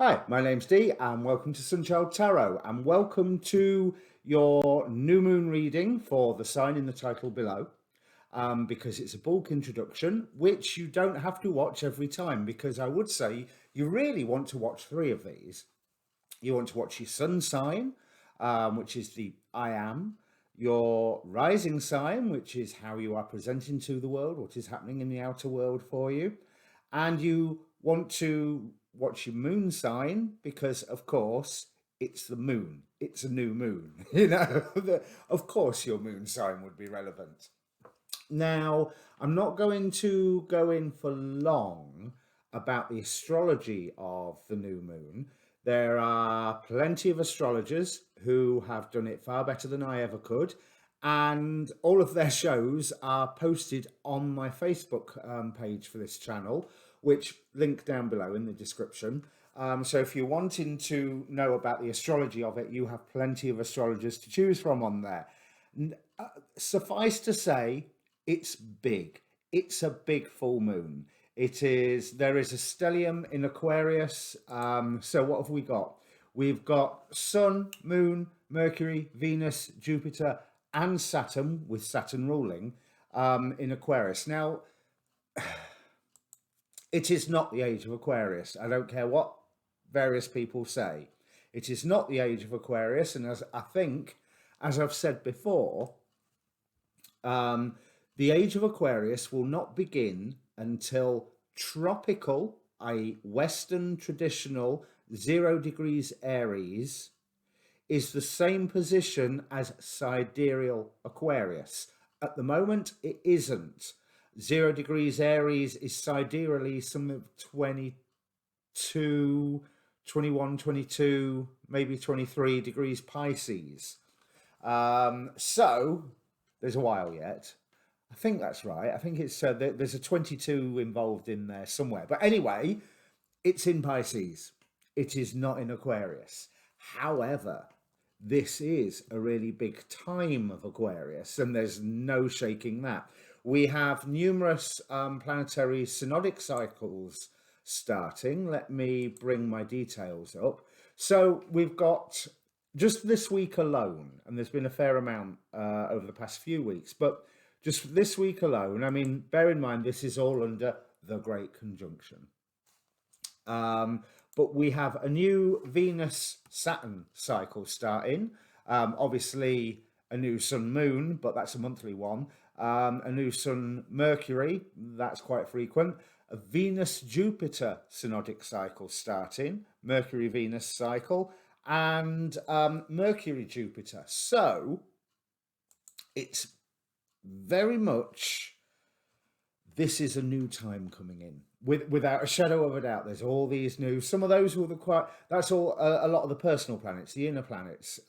Hi, my name's Dee, and welcome to Sunchild Tarot, and welcome to your new moon reading for the sign in the title below. Because it's a bulk introduction, which you don't have to watch every time, because I would say you really want to watch three of these. You want to watch your sun sign, which is the I am, your rising sign, which is how you are presenting to the world, what is happening in the outer world for you, and you want to watch your moon sign because, of course, it's the moon. It's a new moon. Of course, your moon sign would be relevant. Now, I'm not going to go in for long about the astrology of the new moon. There are plenty of astrologers who have done it far better than I ever could, and all of their shows are posted on my Facebook page for this channel, which link down below in the description. So if you're wanting to know about the astrology of it, you have plenty of astrologers to choose from on there. Suffice to say, it's big. It's a big full moon. There is a stellium in Aquarius. So what have we got? We've got Sun, Moon, Mercury, Venus, Jupiter, and Saturn, with Saturn ruling, in Aquarius. Now, it is not the age of Aquarius. I don't care what various people say. It is not the age of Aquarius, and as I've said before, the age of Aquarius will not begin until tropical, i.e. Western traditional 0 degrees Aries is the same position as sidereal Aquarius. At the moment, it isn't. 0 degrees Aries is sidereally some of 22, 21, 22, maybe 23 degrees Pisces. So there's a while yet. I think that's right. I think it's there's a 22 involved in there somewhere. But anyway, it's in Pisces. It is not in Aquarius. However, this is a really big time of Aquarius, and there's no shaking that. We have numerous planetary synodic cycles starting. Let me bring my details up. So we've got just this week alone, and there's been a fair amount over the past few weeks, but just this week alone, I mean, bear in mind, this is all under the Great Conjunction. But we have a new Venus-Saturn cycle starting. Obviously, a new Sun-Moon, but that's a monthly one. A new Sun-Mercury, that's quite frequent. A Venus-Jupiter synodic cycle starting, Mercury-Venus cycle, and Mercury-Jupiter. So, it's very much, this is a new time coming in. Without a shadow of a doubt, there's all these new, some of those were that's all a lot of the personal planets, the inner planets.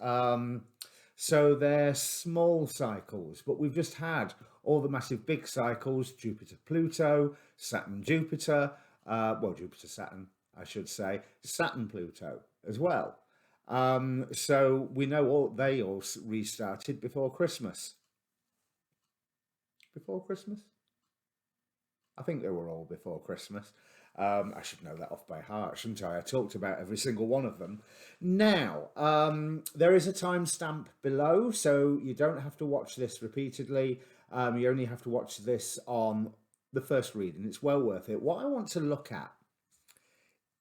So they're small cycles, but we've just had all the massive big cycles, Jupiter, Pluto, Saturn, Jupiter, Jupiter, Saturn, I should say, Saturn, Pluto as well. So we know they all restarted before Christmas. Before Christmas? I think they were all before Christmas. I should know that off by heart, shouldn't I? I talked about every single one of them. Now, there is a timestamp below, so you don't have to watch this repeatedly. You only have to watch this on the first reading. It's well worth it. What I want to look at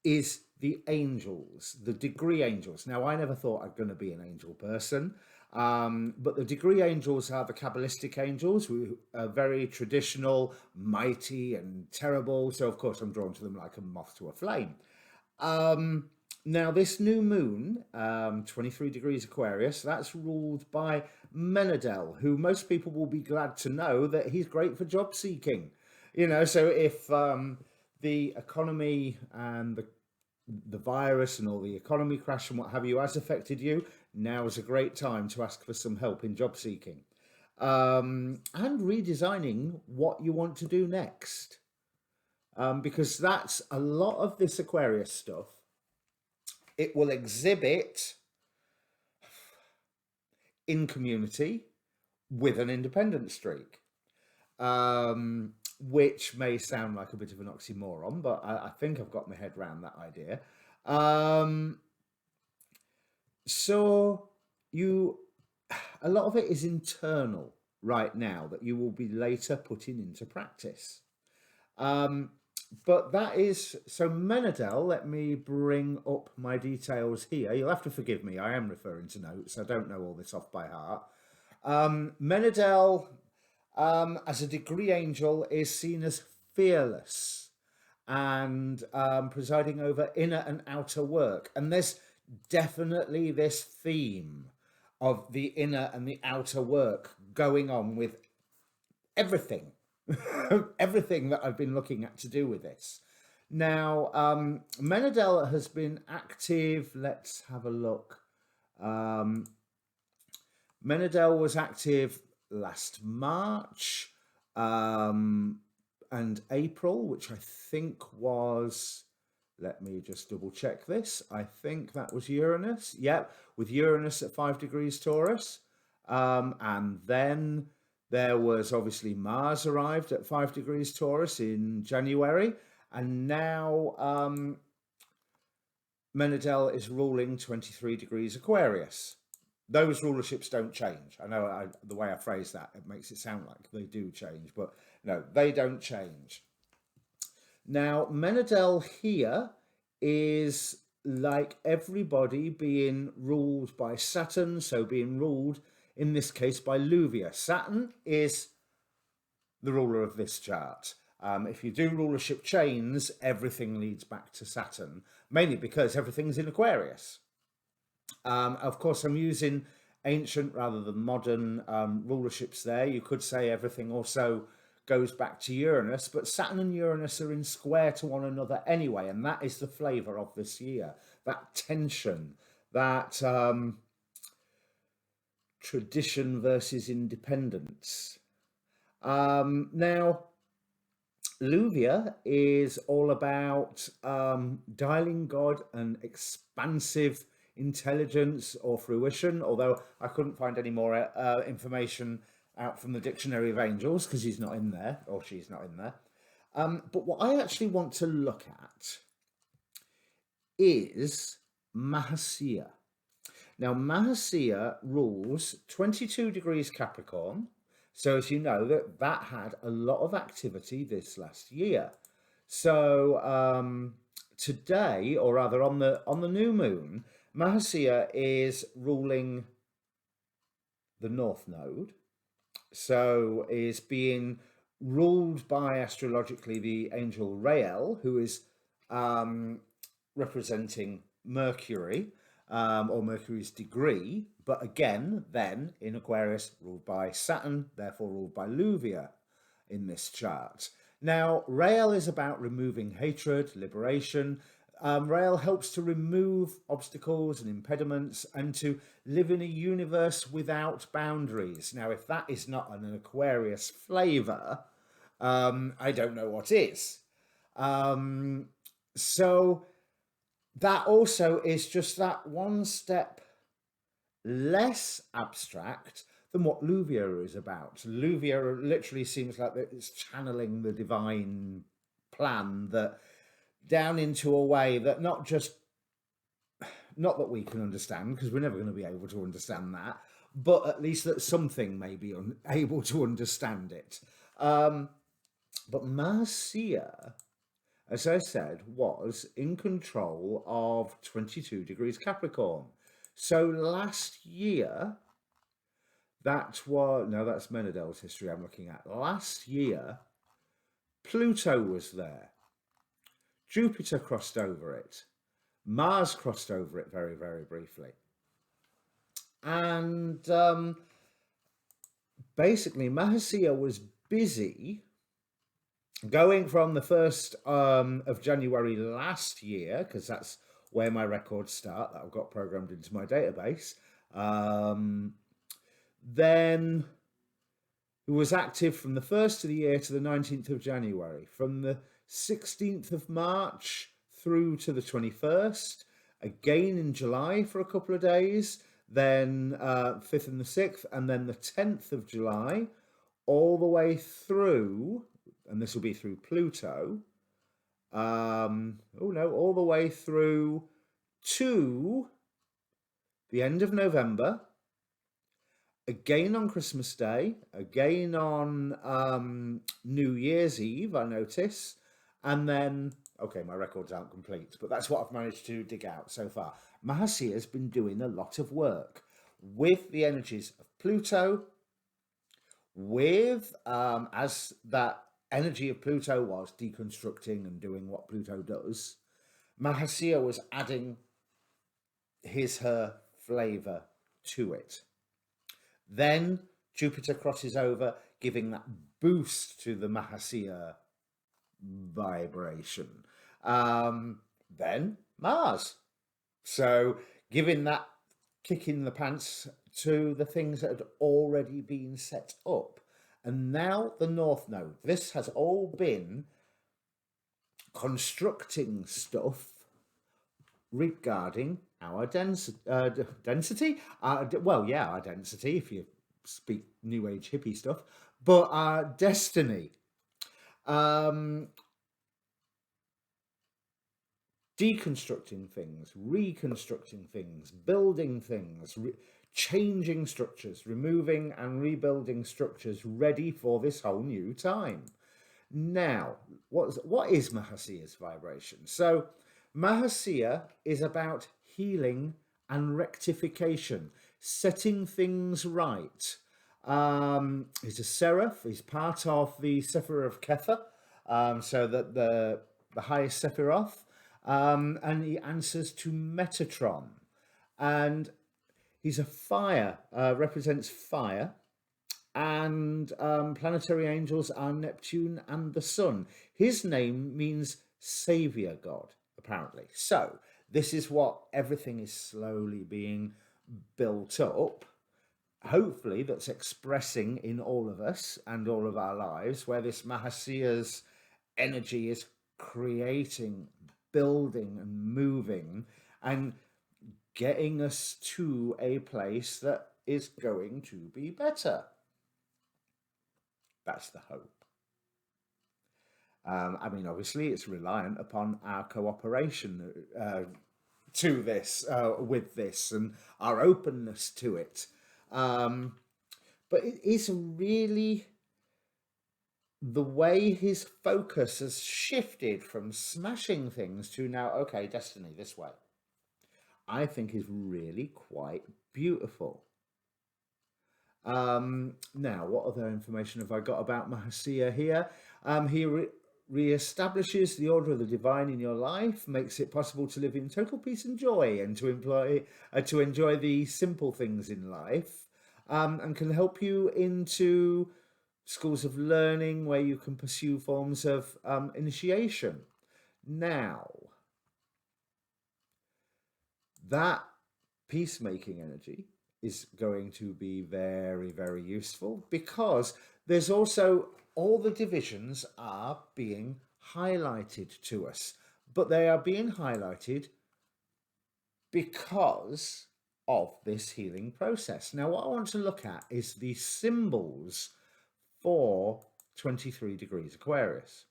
is the angels, the degree angels. Now, I never thought I'd going to be an angel person. But the degree angels are the Kabbalistic angels, who are very traditional, mighty and terrible. So, of course, I'm drawn to them like a moth to a flame. Now, this new moon, 23 degrees Aquarius, that's ruled by Menadel, who most people will be glad to know that he's great for job seeking. So if the economy and the virus and all the economy crash and what have you has affected you, now is a great time to ask for some help in job seeking and redesigning what you want to do next, because that's a lot of this Aquarius stuff. It will exhibit in community with an independent streak, which may sound like a bit of an oxymoron, but I think I've got my head around that idea. Um, so you, a lot of it is internal right now that you will be later putting into practice. But that is, so Menadel, let me bring up my details here. You'll have to forgive me, I am referring to notes. I don't know all this off by heart. Menadel, as a degree angel, is seen as fearless and presiding over inner and outer work. And there's definitely this theme of the inner and the outer work going on with everything, everything that I've been looking at to do with this. Now, Menadel has been active. Let's have a look. Menadel was active last March and April, which I think was, let me just double check this. I think that was Uranus. Yep, with Uranus at 5 degrees Taurus. And then there was obviously Mars arrived at 5 degrees Taurus in January. And now Menadel is ruling 23 degrees Aquarius. Those rulerships don't change. I know the way I phrase that, it makes it sound like they do change, but no, they don't change. Now, Menadel here is like everybody being ruled by Saturn, so being ruled in this case by Luvia. Saturn is the ruler of this chart. If you do rulership chains, everything leads back to Saturn, mainly because everything's in Aquarius. Of course, I'm using ancient rather than modern rulerships there. You could say everything also goes back to Uranus, but Saturn and Uranus are in square to one another anyway, and that is the flavour of this year. That tension, that tradition versus independence. Now, Luvia is all about dialing God and expansive intelligence or fruition, although I couldn't find any more information out from the Dictionary of Angels because he's not in there, or she's not in there. But what I actually want to look at is Mahasea. Now, Mahasea rules 22 degrees Capricorn. So as you know, that had a lot of activity this last year. So today, or rather on the new moon, Mahasea is ruling the North Node. So is being ruled by astrologically the angel Rael, who is representing Mercury, or Mercury's degree, but again, then in Aquarius, ruled by Saturn, therefore ruled by Luvia in this chart. Now, Rael is about removing hatred, liberation. Rael helps to remove obstacles and impediments and to live in a universe without boundaries. Now, if that is not an Aquarius flavour, I don't know what is. So that also is just that one step less abstract than what Luvia is about. Luvia literally seems like it's channeling the divine plan that down into a way that not that we can understand, because we're never going to be able to understand that, but at least that something may be able to understand it. But Mahasea, as I said, was in control of 22 degrees Capricorn. So last year, that's Menadel's history I'm looking at. Last year, Pluto was there. Jupiter crossed over it. Mars crossed over it very, very briefly. And basically, Mahasea was busy going from the 1st of January last year, because that's where my records start, that I've got programmed into my database. Then it was active from the 1st of the year to the 19th of January. From the 16th of March through to the 21st, again in July for a couple of days, then 5th and the 6th, and then the 10th of July, all the way through, and this will be through Pluto, Oh no, all the way through to the end of November, again on Christmas Day, again on New Year's Eve, I notice, and then, okay, my records aren't complete, but that's what I've managed to dig out so far. Mahasea has been doing a lot of work with the energies of Pluto, with, as that energy of Pluto was deconstructing and doing what Pluto does, Mahasea was adding her flavour to it. Then Jupiter crosses over, giving that boost to the Mahasea vibration. Then Mars. So giving that kick in the pants to the things that had already been set up. And now the North Node. This has all been constructing stuff regarding our density. Well, yeah, our density, if you speak New Age hippie stuff, but our destiny. Deconstructing things, reconstructing things, building things, changing structures, removing and rebuilding structures ready for this whole new time. Now, what is Mahasea's vibration? So Mahasea is about healing and rectification, setting things right. He's a seraph. He's part of the Sephirah of Kether, so that the highest Sephiroth, and he answers to Metatron, and he's a fire, represents fire. And planetary angels are Neptune and the Sun. His name means Saviour God, apparently. So this is what everything is slowly being built up. Hopefully that's expressing in all of us and all of our lives, where this Mahasea's energy is creating, building and moving and getting us to a place that is going to be better. That's the hope. I mean, obviously, it's reliant upon our cooperation to this, with this, and our openness to it. But it is really the way his focus has shifted from smashing things to now, okay, destiny, this way, I think is really quite beautiful. Now, what other information have I got about Mahasea here? He re-establishes the order of the divine in your life, makes it possible to live in total peace and joy, and to enjoy the simple things in life, and can help you into schools of learning where you can pursue forms of initiation. Now, that peacemaking energy is going to be very, very useful, because there's also all the divisions are being highlighted to us, but they are being highlighted because of this healing process. Now, what I want to look at is the symbols for 23 degrees Aquarius.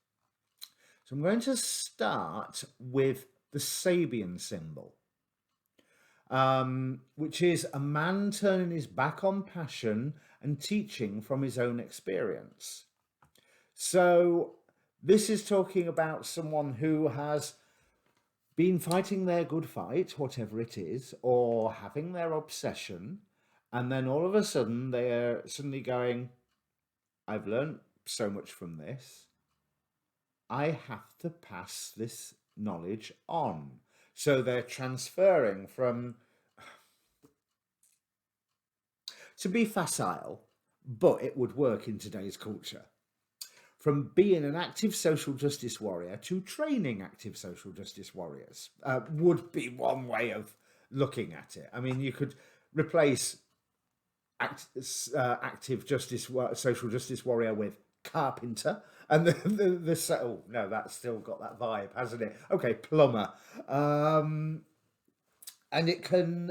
So I'm going to start with the Sabian symbol. Which is a man turning his back on passion and teaching from his own experience. So this is talking about someone who has been fighting their good fight, whatever it is, or having their obsession, and then all of a sudden they're suddenly going, I've learned so much from this, I have to pass this knowledge on. So they're transferring from, to be facile, but it would work in today's culture, from being an active social justice warrior to training active social justice warriors, would be one way of looking at it. I mean, you could replace active social justice warrior with carpenter, and oh no, that's still got that vibe, hasn't it? Okay, plumber, and it can,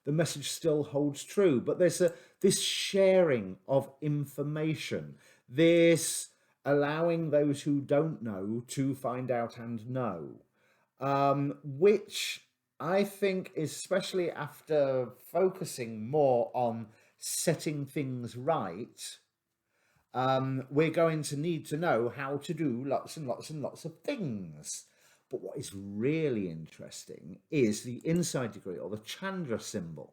the message still holds true, but there's this sharing of information, this allowing those who don't know to find out and know, which I think, especially after focusing more on setting things right, we're going to need to know how to do lots and lots and lots of things. But what is really interesting is the inside degree, or the Chandra symbol.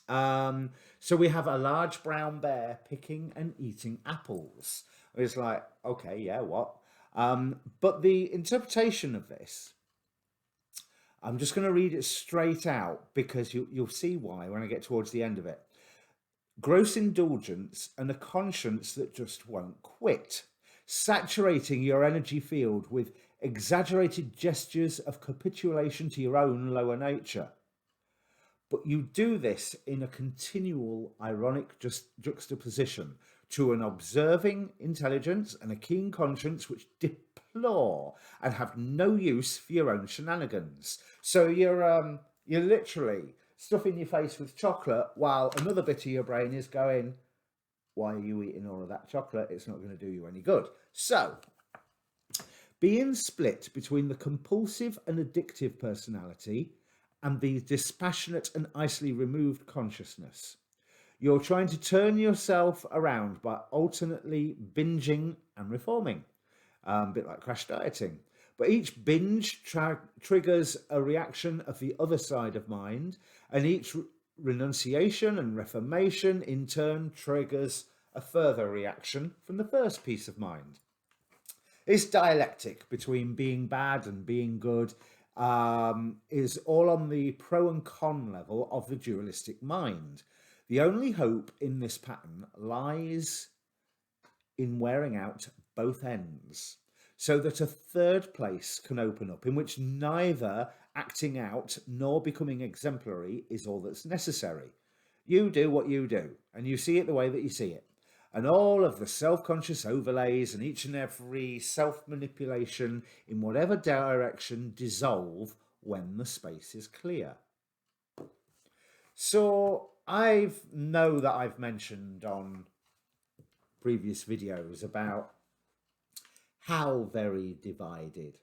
So we have a large brown bear picking and eating apples. It's like, okay, yeah, what? But the interpretation of this, I'm just going to read it straight out because you'll see why when I get towards the end of it. Gross indulgence and a conscience that just won't quit, saturating your energy field with exaggerated gestures of capitulation to your own lower nature. But you do this in a continual ironic juxtaposition to an observing intelligence and a keen conscience which deplore and have no use for your own shenanigans. So you're literally stuffing your face with chocolate while another bit of your brain is going, why are you eating all of that chocolate? It's not going to do you any good. So being split between the compulsive and addictive personality and the dispassionate and isolely removed consciousness, you're trying to turn yourself around by alternately binging and reforming, a bit like crash dieting. But each binge triggers a reaction of the other side of mind, and each renunciation and reformation in turn triggers a further reaction from the first piece of mind. This dialectic between being bad and being good is all on the pro and con level of the dualistic mind. The only hope in this pattern lies in wearing out both ends, so that a third place can open up in which neither acting out nor becoming exemplary is all that's necessary. You do what you do, and you see it the way that you see it. And all of the self-conscious overlays and each and every self-manipulation in whatever direction dissolve when the space is clear. So I know that I've mentioned on previous videos about how very divided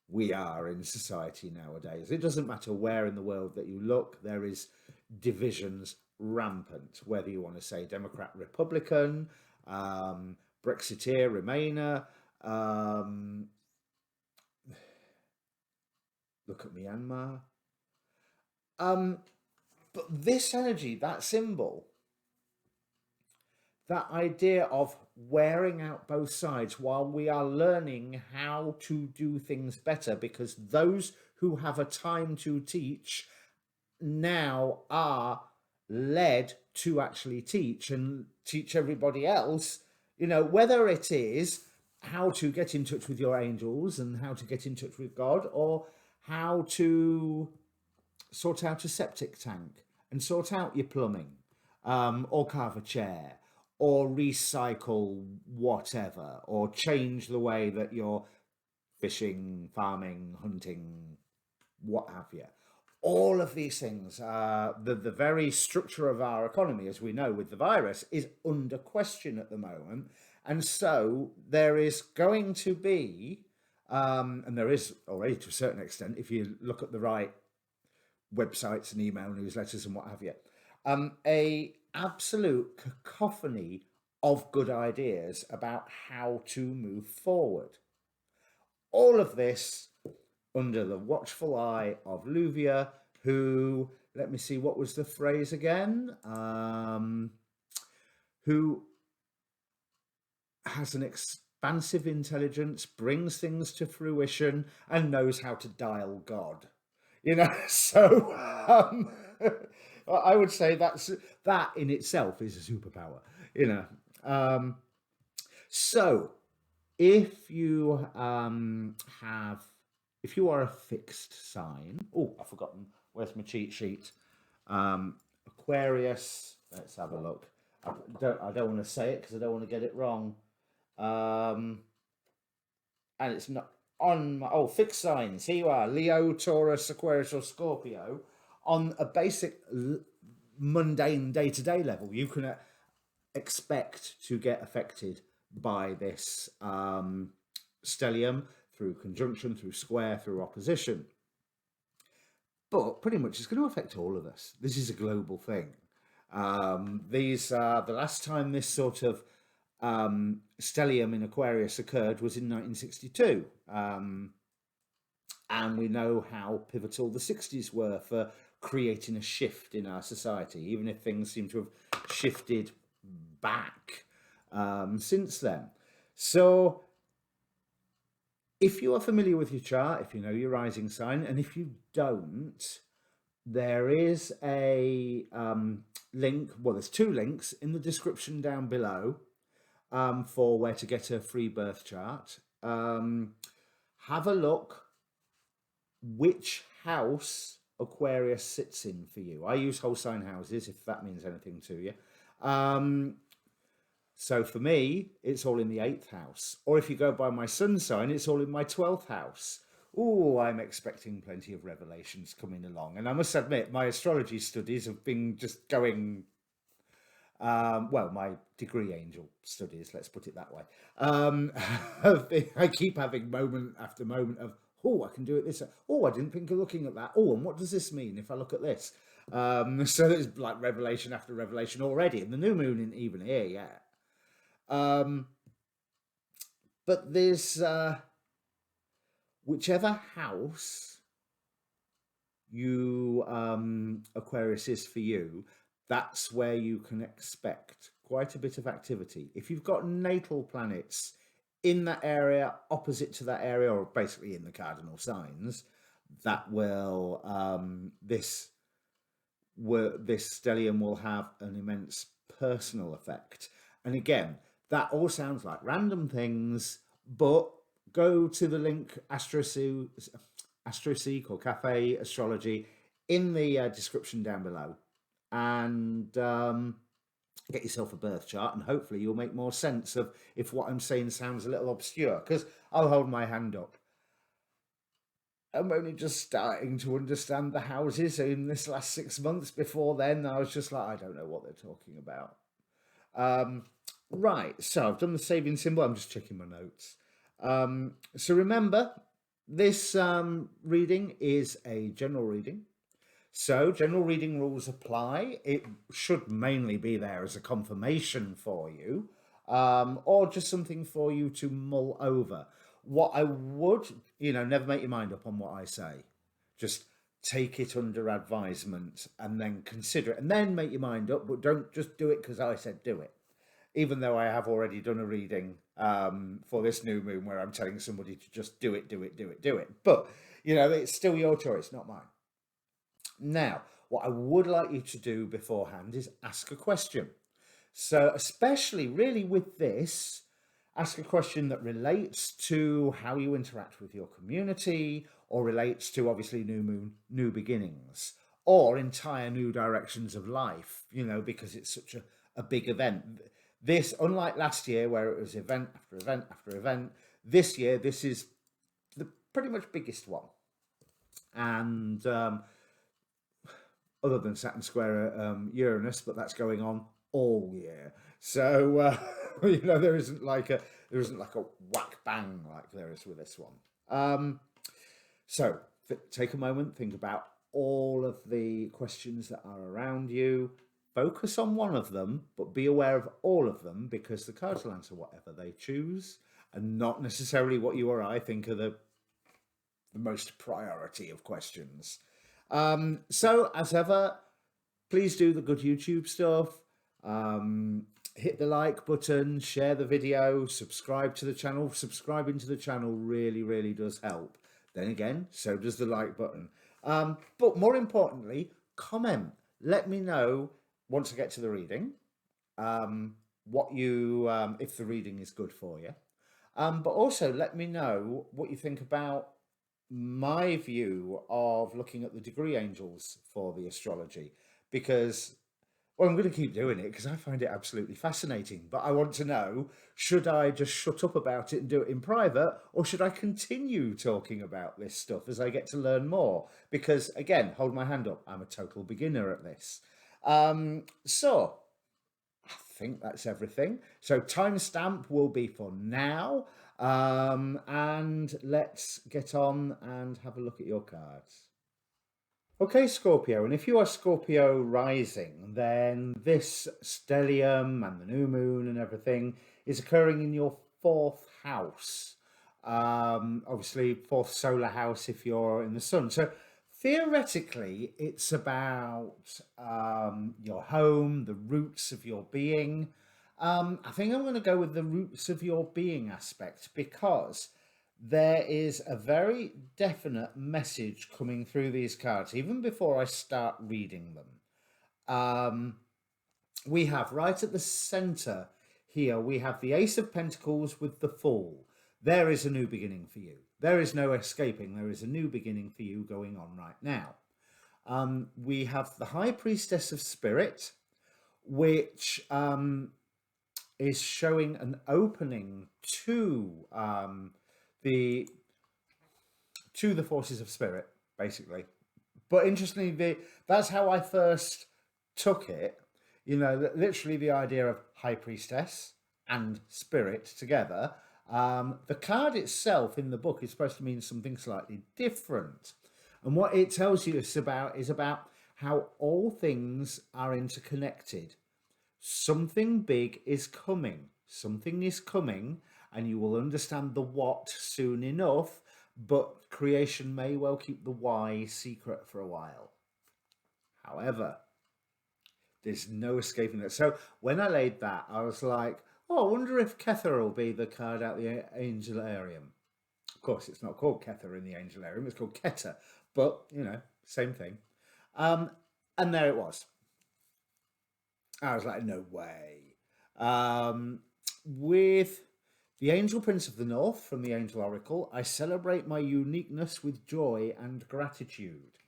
we are in society nowadays. It doesn't matter where in the world that you look, there is divisions rampant, whether you want to say Democrat, Republican, Brexiteer, Remainer, look at Myanmar. But this energy, that symbol, that idea of wearing out both sides while we are learning how to do things better, because those who have a time to teach now are led to actually teach and teach everybody else, you know, whether it is how to get in touch with your angels and how to get in touch with God, or how to sort out a septic tank and sort out your plumbing, or carve a chair, or recycle whatever, or change the way that you're fishing, farming, hunting, what have you. All of these things, the very structure of our economy, as we know with the virus, is under question at the moment. And so there is going to be, and there is already to a certain extent, if you look at the right websites and email newsletters and what have you, a absolute cacophony of good ideas about how to move forward. All of this under the watchful eye of Luvia, who, let me see, what was the phrase again? Who has an expansive intelligence, brings things to fruition, and knows how to dial God. You know, so I would say that in itself is a superpower, you know. So if you if you are a fixed sign, oh, I've forgotten, where's my cheat sheet? Aquarius, let's have a look. I don't want to say it because I don't want to get it wrong. And it's not on my, fixed signs. Here you are, Leo, Taurus, Aquarius, or Scorpio. On a basic mundane day-to-day level, you can expect to get affected by this stellium through conjunction, through square, through opposition. But pretty much it's going to affect all of us. This is a global thing. The last time this sort of stellium in Aquarius occurred was in 1962. And we know how pivotal the 60s were for creating a shift in our society, even if things seem to have shifted back since then. So if you are familiar with your chart, if you know your rising sign, and if you don't, there is a link, well, there's two links in the description down below for where to get a free birth chart. Have a look which house Aquarius sits in for you. I use whole sign houses, if that means anything to you. So for me, it's all in the 8th house. Or if you go by my sun sign, it's all in my 12th house. Oh, I'm expecting plenty of revelations coming along. And I must admit, my astrology studies have been just going, well, my degree angel studies, let's put it that way. I keep having moment after moment of, oh, I can do it this. Oh, I didn't think of looking at that. Oh, and what does this mean if I look at this? So there's like revelation after revelation already. And the new moon isn't even here yet. But there's whichever house you Aquarius is for you, that's where you can expect quite a bit of activity. If you've got natal planets in that area, opposite to that area, or basically in the cardinal signs, that will this stellium will have an immense personal effect. And again, that all sounds like random things, but go to the link AstroSeek or Cafe Astrology in the description down below, and get yourself a birth chart, and hopefully you'll make more sense of if what I'm saying sounds a little obscure, because I'll hold my hand up. I'm only just starting to understand the houses in this last 6 months. Before then, I was just like, I don't know what they're talking about. Right, so I've done the saving symbol. I'm just checking my notes. So remember, this reading is a general reading. So general reading rules apply. It should mainly be there as a confirmation for you, or just something for you to mull over. What I would, never make your mind up on what I say. Just take it under advisement and then consider it, and then make your mind up, but don't just do it because I said do it. Even though I have already done a reading for this new moon where I'm telling somebody to just do it. But, it's still your choice, not mine. Now, what I would like you to do beforehand is ask a question. So especially really with this, ask a question that relates to how you interact with your community, or relates to obviously new moon, new beginnings, or entire new directions of life, because it's such a big event. This, unlike last year where it was event after event after event, this year, this is the pretty much biggest one. And other than Saturn square Uranus, but that's going on all year. So, there isn't like a whack bang like there is with this one. So take a moment, think about all of the questions that are around you. Focus on one of them, but be aware of all of them, because the cards will answer whatever they choose, and not necessarily what you or I think are the most priority of questions. So, as ever, please do the good YouTube stuff. Hit the like button, share the video, subscribe to the channel. Subscribing to the channel really, really does help. Then again, so does the like button. But more importantly, comment. Let me know once I get to the reading, what you, if the reading is good for you. But also let me know what you think about my view of looking at the degree angels for the astrology, because, well, I'm going to keep doing it because I find it absolutely fascinating. But I want to know, should I just shut up about it and do it in private, or should I continue talking about this stuff as I get to learn more? Because, again, hold my hand up, I'm a total beginner at this. So, I think that's everything. So timestamp will be for now. And let's get on and have a look at your cards. Okay, Scorpio, and if you are Scorpio rising, then this stellium and the new moon and everything is occurring in your fourth house. Obviously, fourth solar house if you're in the sun. So theoretically, it's about your home, the roots of your being. I think I'm going to go with the roots of your being aspect because there is a very definite message coming through these cards, even before I start reading them. We have right at the center here, we have the Ace of Pentacles with the Fool. There is a new beginning for you. There is no escaping. There is a new beginning for you going on right now. We have the High Priestess of Spirit, which is showing an opening to the forces of spirit, basically. But interestingly, that's how I first took it. You know, literally the idea of High Priestess and spirit together. The card itself in the book is supposed to mean something slightly different. And what it tells you is about how all things are interconnected. Something big is coming. Something is coming, and you will understand the what soon enough, but creation may well keep the why secret for a while. However, there's no escaping that. So when I laid that, I was like, oh, I wonder if Kether will be the card out the Angelarium. Of course, it's not called Kether in the Angelarium, it's called Keter, but, you know, same thing. And there it was. I was like, no way. With the Angel Prince of the North from the Angel Oracle, I celebrate my uniqueness with joy and gratitude.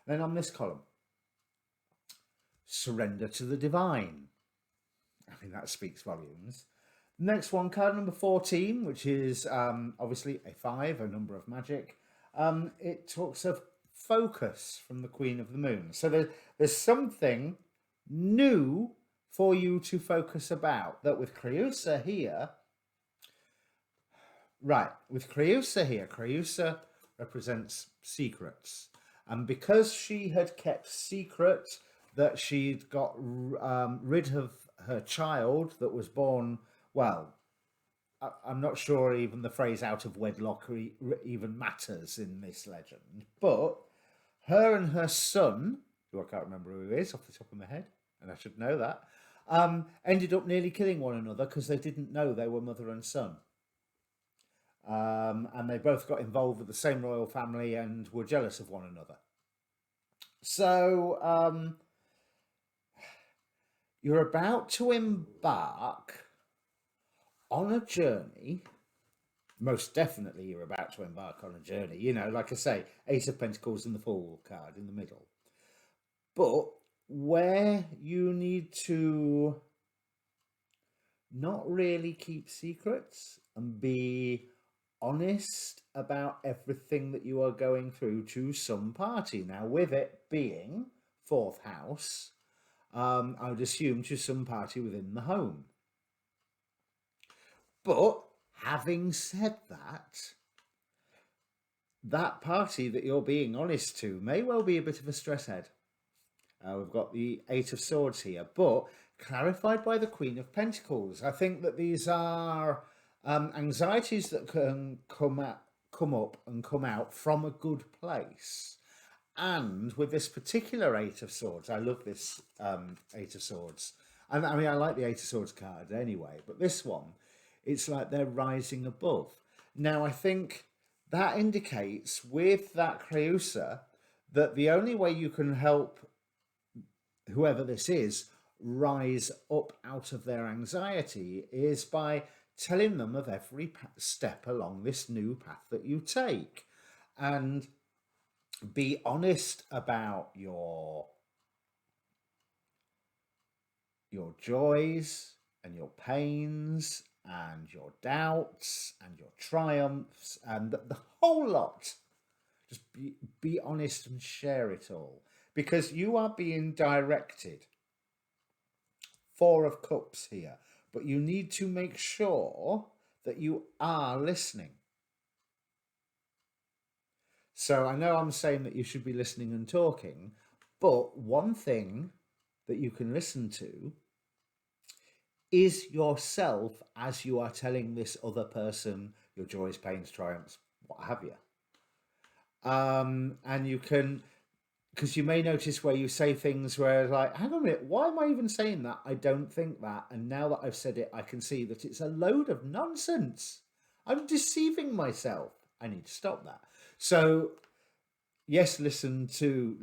Then on this column, surrender to the divine. I mean, that speaks volumes. Next one, card number 14, which is obviously a 5, a number of magic. It talks of focus from the Queen of the Moon. So there's something new for you to focus about. That with Creusa here, right, with Creusa here, Creusa represents secrets. And because she had kept secret that she'd got rid of her child that was born, well, I'm not sure even the phrase out of wedlock even matters in this legend, but her and her son, who I can't remember who he is off the top of my head, and I should know that, ended up nearly killing one another because they didn't know they were mother and son. And they both got involved with the same royal family and were jealous of one another. So you're about to embark on a journey. Most definitely you're about to embark on a journey. You know, like I say, Ace of Pentacles and the Fool card in the middle. But where you need to not really keep secrets and be honest about everything that you are going through to some party. Now, with it being fourth house, I would assume to some party within the home. But having said that, that party that you're being honest to may well be a bit of a stress head. We've got the Eight of Swords here, but clarified by the Queen of Pentacles. I think that these are anxieties that can come up and come out from a good place. And with this particular Eight of Swords, I love this Eight of Swords. And I mean, I like the Eight of Swords card anyway, but this one, it's like they're rising above. Now, I think that indicates with that Creusa that the only way you can help whoever this is rise up out of their anxiety is by telling them of every step along this new path that you take, and be honest about your joys and your pains and your doubts and your triumphs and the whole lot. Just be honest and share it all, because you are being directed Four of Cups here, but you need to make sure that you are listening. So I know I'm saying that you should be listening and talking, but one thing that you can listen to is yourself as you are telling this other person your joys, pains, triumphs, what have you. And you can, because you may notice where you say things where like, hang on a minute, why am I even saying that? I don't think that. And now that I've said it, I can see that it's a load of nonsense. I'm deceiving myself. I need to stop that. So yes, listen to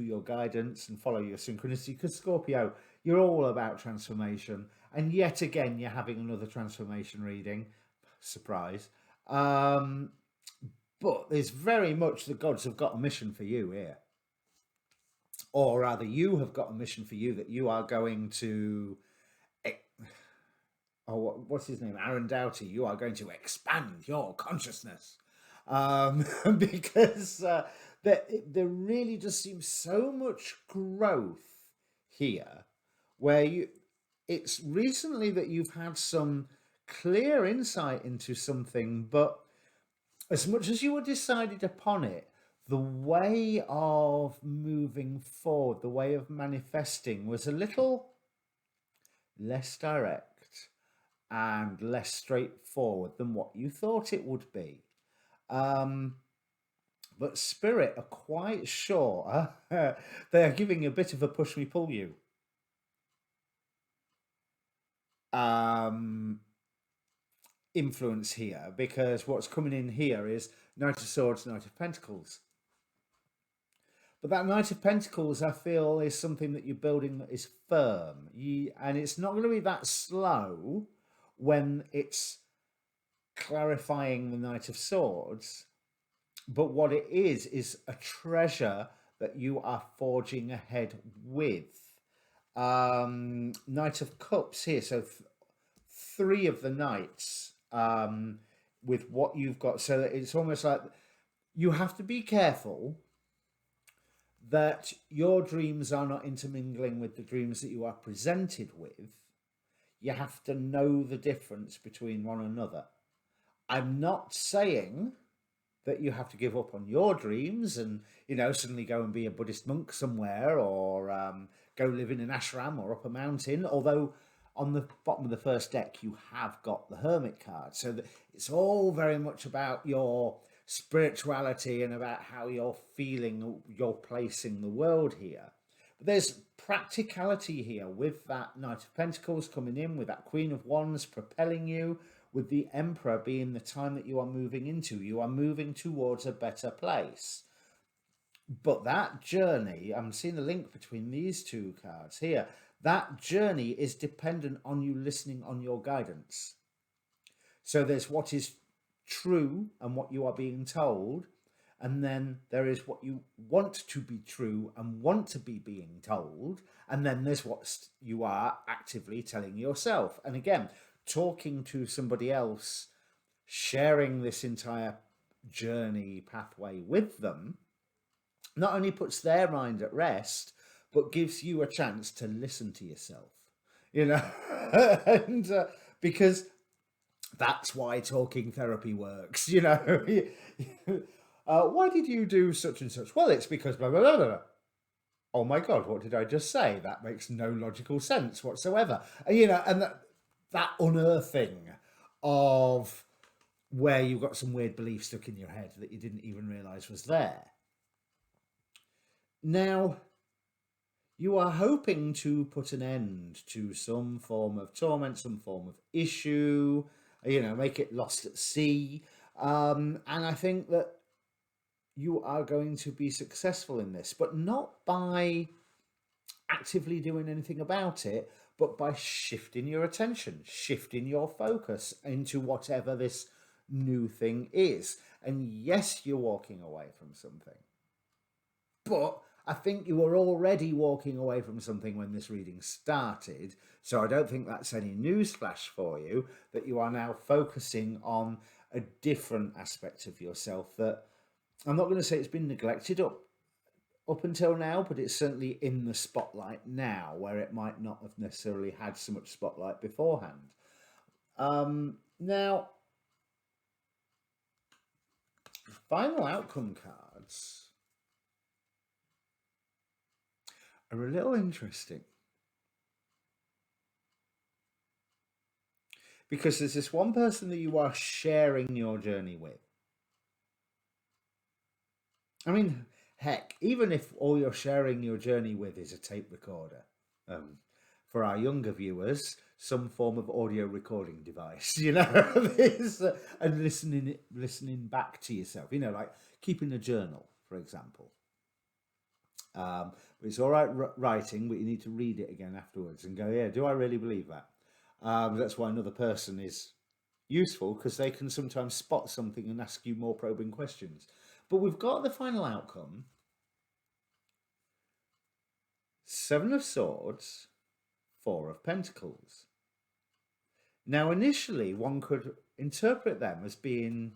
your guidance and follow your synchronicity, because Scorpio, you're all about transformation. And yet again, you're having another transformation reading. Surprise. But there's very much the gods have got a mission for you here. Or rather, you have got a mission for you that you are going to, oh, what's his name? Aaron Doughty. You are going to expand your consciousness. Because there really just seems so much growth here where it's recently that you've had some clear insight into something, but as much as you were decided upon it, the way of moving forward, the way of manifesting was a little less direct and less straightforward than what you thought it would be. But Spirit are quite sure they are giving a bit of a push me pull you. Influence here, because what's coming in here is Knight of Swords, Knight of Pentacles. But that Knight of Pentacles, I feel, is something that you're building that is firm. And it's not going to be that slow when it's clarifying the Knight of Swords. But what it is a treasure that you are forging ahead with. Knight of Cups here. So three of the knights with what you've got. So that it's almost like you have to be careful that your dreams are not intermingling with the dreams that you are presented with. You have to know the difference between one another. I'm not saying that you have to give up on your dreams and, suddenly go and be a Buddhist monk somewhere, or go live in an ashram or up a mountain. Although on the bottom of the first deck, you have got the Hermit card. So that it's all very much about your spirituality and about how you're feeling, you're placing the world here. But there's practicality here with that Knight of Pentacles coming in, with that Queen of Wands propelling you, with the Emperor being the time that you are moving into. You are moving towards a better place. But that journey, I'm seeing the link between these two cards here, that journey is dependent on you listening on your guidance. So there's what is true and what you are being told, and then there is what you want to be true and want to be being told, and then there's what you are actively telling yourself. And again, talking to somebody else, sharing this entire journey pathway with them, not only puts their mind at rest, but gives you a chance to listen to yourself, and because that's why talking therapy works, why did you do such and such? Well, it's because blah, blah, blah, blah. Oh my God, what did I just say? That makes no logical sense whatsoever. And that unearthing of where you've got some weird belief stuck in your head that you didn't even realize was there. Now, you are hoping to put an end to some form of torment, some form of issue, make it lost at sea. And I think that you are going to be successful in this, but not by actively doing anything about it, but by shifting your attention, shifting your focus into whatever this new thing is. And yes, you're walking away from something, but I think you were already walking away from something when this reading started. So I don't think that's any newsflash for you, that you are now focusing on a different aspect of yourself that I'm not going to say it's been neglected up until now, but it's certainly in the spotlight now, where it might not have necessarily had so much spotlight beforehand. Now, final outcome cards are a little interesting, because there's this one person that you are sharing your journey with. I mean, heck, even if all you're sharing your journey with is a tape recorder, for our younger viewers, some form of audio recording device, you know, and listening back to yourself, you know, like keeping a journal, for example. It's all right writing, but you need to read it again afterwards and go, yeah, do I really believe that? That's why another person is useful, because they can sometimes spot something and ask you more probing questions. But we've got the final outcome: Seven of Swords, Four of Pentacles. Now, initially, one could interpret them as being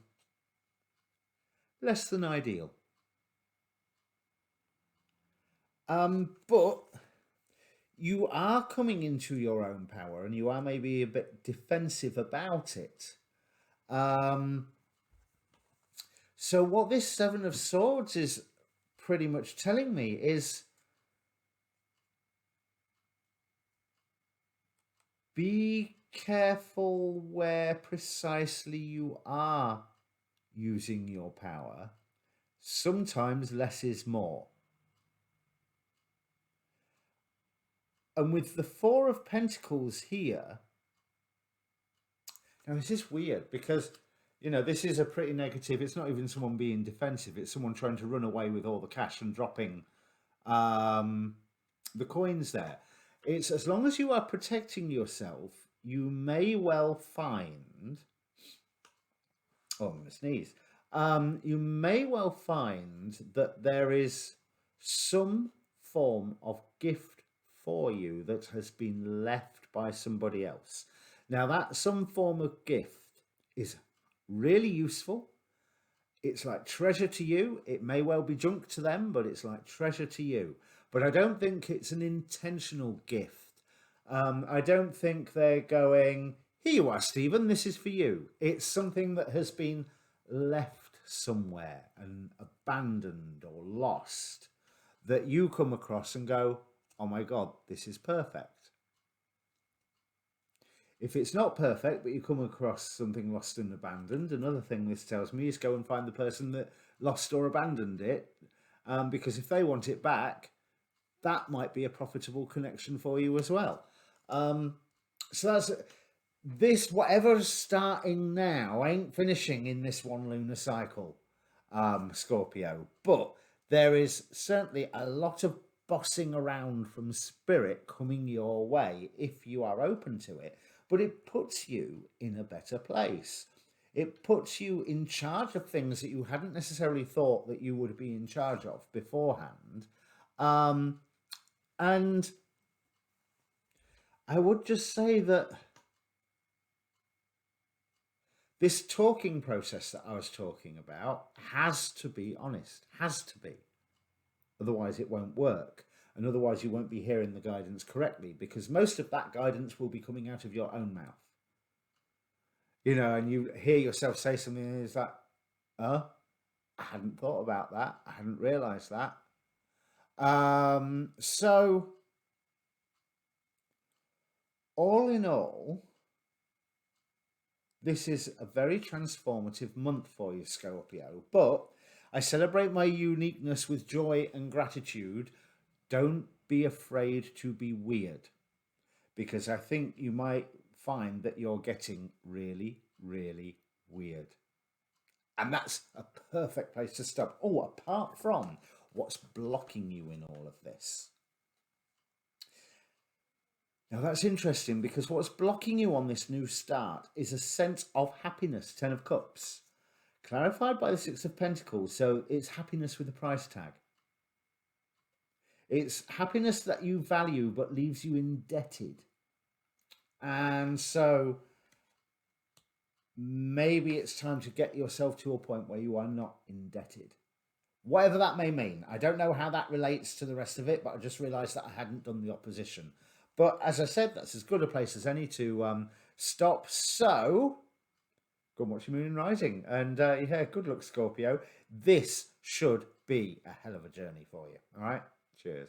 less than ideal. But you are coming into your own power, and you are maybe a bit defensive about it. So what this Seven of Swords is pretty much telling me is, be careful where precisely you are using your power. Sometimes less is more. And with the Four of Pentacles here, now this is weird, because, you know, this is a pretty negative. It's not even someone being defensive. It's someone trying to run away with all the cash and dropping the coins there. It's, as long as you are protecting yourself, you may well find, oh, I'm going to sneeze. You may well find that there is some form of gift for you that has been left by somebody else. Now, that some form of gift is really useful. It's like treasure to you. It may well be junk to them, but it's like treasure to you. But I don't think it's an intentional gift. I don't think they're going, here you are, Stephen, this is for you. It's something that has been left somewhere and abandoned or lost, that you come across and go, oh my God, this is perfect. If it's not perfect, but you come across something lost and abandoned, another thing this tells me is go and find the person that lost or abandoned it, because if they want it back, that might be a profitable connection for you as well. So that's this. Whatever's starting now ain't finishing in this one lunar cycle, Scorpio. But there is certainly a lot of bossing around from spirit coming your way if you are open to it. But it puts you in a better place. It puts you in charge of things that you hadn't necessarily thought that you would be in charge of beforehand. And I would just say that this talking process that I was talking about has to be honest, has to be. Otherwise it won't work. And otherwise you won't be hearing the guidance correctly, because most of that guidance will be coming out of your own mouth. You know, and you hear yourself say something and it's like, I hadn't thought about that. I hadn't realized that. So all in all, this is a very transformative month for you, Scorpio. But I celebrate my uniqueness with joy and gratitude. Don't be afraid to be weird, because I think you might find that you're getting really, really weird. And that's a perfect place to stop. Oh, apart from what's blocking you in all of this. Now that's interesting, because what's blocking you on this new start is a sense of happiness, Ten of Cups, clarified by the Six of Pentacles. So it's happiness with a price tag. It's happiness that you value but leaves you indebted. And so maybe it's time to get yourself to a point where you are not indebted, whatever that may mean. I don't know how that relates to the rest of it, but I just realised that I hadn't done the opposition. But as I said, that's as good a place as any to stop. So go and watch your Moon in Rising. And yeah, good luck, Scorpio. This should be a hell of a journey for you. All right? Cheers.